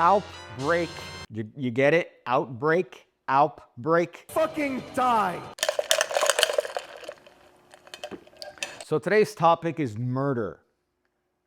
Outbreak. You get it? Outbreak. Outbreak. Fucking die. So today's topic is murder.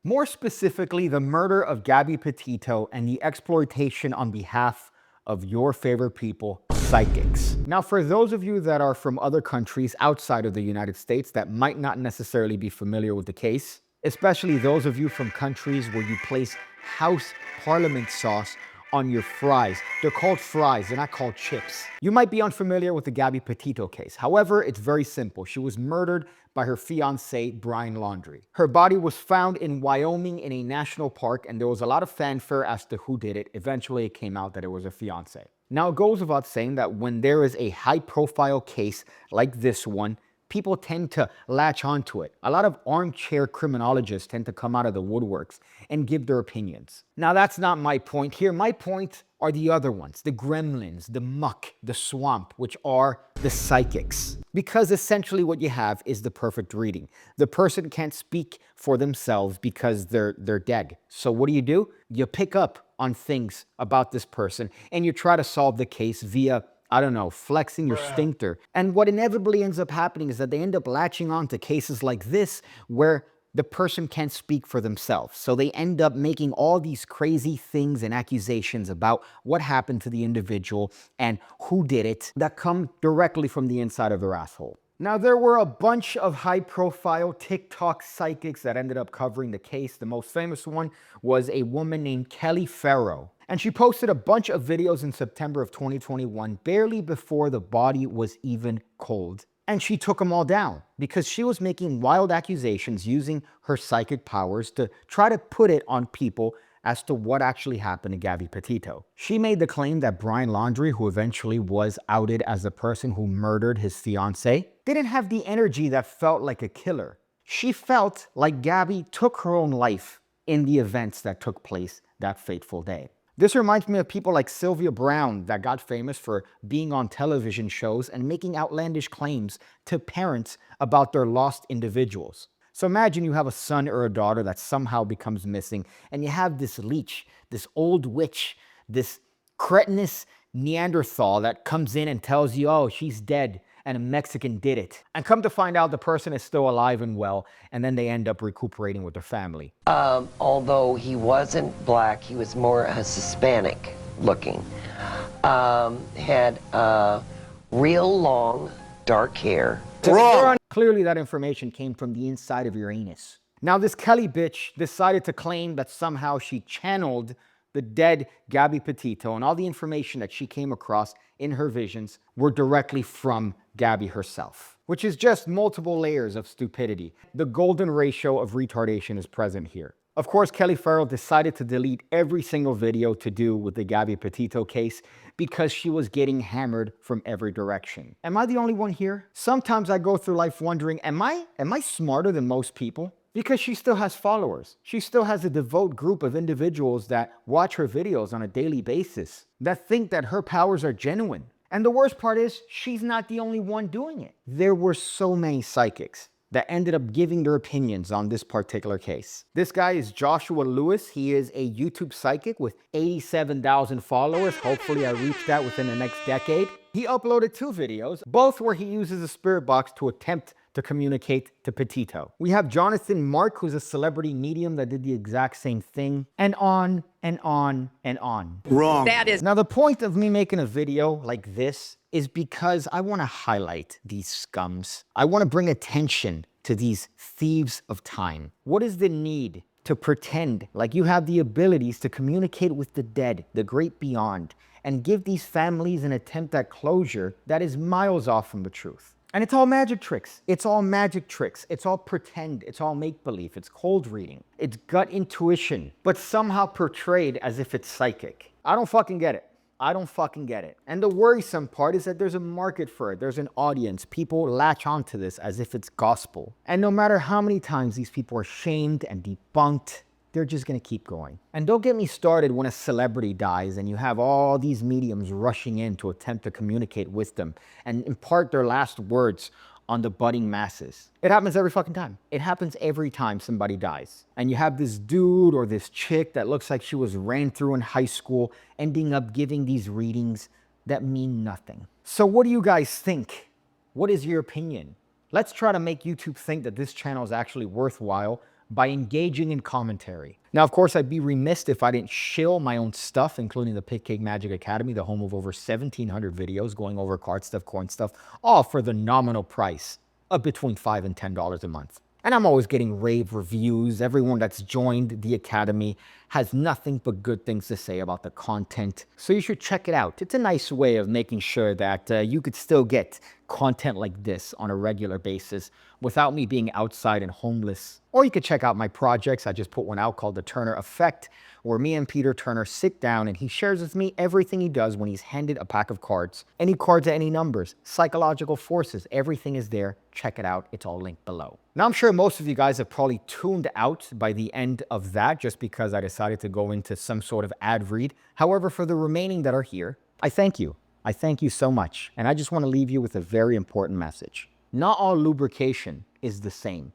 More specifically, the murder of Gabby Petito and the exploitation on behalf of your favorite people, psychics. Now, for those of you that are from other countries outside of the United States that might not necessarily be familiar with the case, especially those of you from countries where you place house parliament sauce on your fries. They're called fries, they're not called chips. You might be unfamiliar with the Gabby Petito case. However, it's very simple. She was murdered by her fiance, Brian Laundrie. Her body was found in Wyoming in a national park, and there was a lot of fanfare as to who did it. Eventually, it came out that it was her fiance. Now, it goes without saying that when there is a high-profile case like this one, people tend to latch onto it. A lot of armchair criminologists tend to come out of the woodworks and give their opinions. Now, that's not my point here. My point are the other ones, the gremlins, the muck, the swamp, which are the psychics. Because essentially what you have is the perfect reading. The person can't speak for themselves because they're dead. So what do? You pick up on things about this person and you try to solve the case via, I don't know, flexing your sphincter. And what inevitably ends up happening is that they end up latching on to cases like this where the person can't speak for themselves. So they end up making all these crazy things and accusations about what happened to the individual and who did it that come directly from the inside of their asshole. Now, there were a bunch of high-profile TikTok psychics that ended up covering the case. The most famous one was a woman named Kelly Farrow. And she posted a bunch of videos in September of 2021, barely before the body was even cold. And she took them all down because she was making wild accusations using her psychic powers to try to put it on people as to what actually happened to Gabby Petito. She made the claim that Brian Laundrie, who eventually was outed as the person who murdered his fiancée, didn't have the energy that felt like a killer. She felt like Gabby took her own life in the events that took place that fateful day. This reminds me of people like Sylvia Brown that got famous for being on television shows and making outlandish claims to parents about their lost individuals. So imagine you have a son or a daughter that somehow becomes missing, and you have this leech, this old witch, this cretinous Neanderthal that comes in and tells you, oh, she's dead and a Mexican did it. And come to find out the person is still alive and well, and then they end up recuperating with their family. Although he wasn't black, he was more Hispanic looking. Had real long, dark hair. Wrong. Clearly that information came from the inside of your anus. Now this Kelly bitch decided to claim that somehow she channeled the dead Gabby Petito, and all the information that she came across in her visions were directly from Gabby herself, which is just multiple layers of stupidity. The golden ratio of retardation is present here. Of course, Kelly Farrow decided to delete every single video to do with the Gabby Petito case because she was getting hammered from every direction. Am I the only one here? Sometimes I go through life wondering, am I smarter than most people? Because she still has followers. She still has a devout group of individuals that watch her videos on a daily basis, that think that her powers are genuine. And the worst part is, she's not the only one doing it. There were so many psychics that ended up giving their opinions on this particular case. This guy is Joshua Lewis. He is a YouTube psychic with 87,000 followers. Hopefully I reach that within the next decade. He uploaded 2 videos, both where he uses a spirit box to attempt to communicate to Petito. We have Jonathan Mark, who's a celebrity medium that did the exact same thing, and on and on and on. Wrong. That is. Now, the point of me making a video like this is because I want to highlight these scums. I want to bring attention to these thieves of time. What is the need to pretend like you have the abilities to communicate with the dead, the great beyond, and give these families an attempt at closure that is miles off from the truth? And it's all magic tricks. It's all magic tricks. It's all pretend. It's all make-believe. It's cold reading. It's gut intuition, but somehow portrayed as if it's psychic. I don't fucking get it. I don't fucking get it. And the worrisome part is that there's a market for it. There's an audience. People latch onto this as if it's gospel. And no matter how many times these people are shamed and debunked, they're just gonna keep going. And don't get me started when a celebrity dies and you have all these mediums rushing in to attempt to communicate with them and impart their last words on the budding masses. It happens every fucking time. It happens every time somebody dies. And you have this dude or this chick that looks like she was ran through in high school ending up giving these readings that mean nothing. So what do you guys think? What is your opinion? Let's try to make YouTube think that this channel is actually worthwhile by engaging in commentary. Now, of course, I'd be remiss if I didn't shill my own stuff, including the PigCake Magic Academy, the home of over 1,700 videos going over card stuff, coin stuff, all for the nominal price of between $5 and $10 a month. And I'm always getting rave reviews. Everyone that's joined the Academy has nothing but good things to say about the content. So you should check it out. It's a nice way of making sure that you could still get content like this on a regular basis without me being outside and homeless. Or you could check out my projects. I just put one out called The Turner Effect, where me and Peter Turner sit down and he shares with me everything he does when he's handed a pack of cards. Any cards at any numbers, psychological forces, everything is there. Check it out. It's all linked below. Now, I'm sure most of you guys have probably tuned out by the end of that just because I decided to go into some sort of ad read. However, for the remaining that are here, I thank you. I thank you so much. And I just want to leave you with a very important message. Not all lubrication is the same.